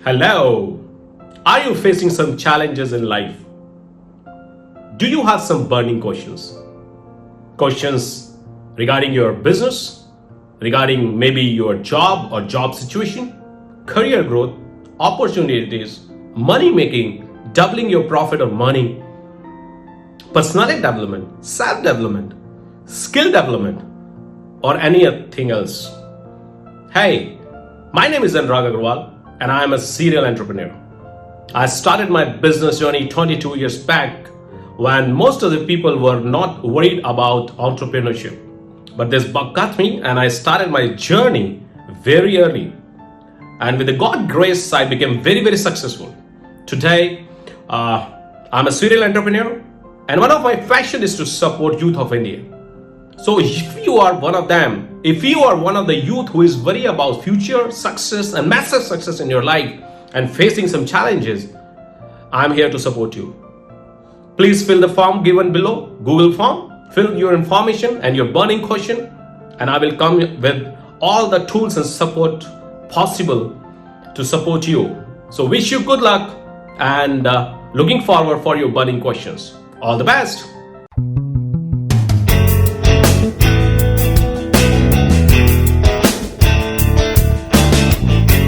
Hello. Are you facing some challenges in life? Do you have some burning questions? Questions regarding your business, regarding maybe your job or job situation, career growth, opportunities, money making, doubling your profit or money, personality development, self development, skill development, or anything else? Hey, my name is Anurag Aggarwal and I am a serial entrepreneur. I started my business journey 22 years back when most of the people were not worried about entrepreneurship. But this bug got me and I started my journey very early. And with the God grace, I became very, very successful. Today, I'm a serial entrepreneur and one of my passion is to support youth of India. So if you are one of them, if you are one of the youth who is worried about future success and massive success in your life and facing some challenges, I'm here to support you. Please fill the form given below, Google form, fill your information and your burning question, and I will come with all the tools and support possible to support you. So wish you good luck and looking forward for your burning questions. All the best.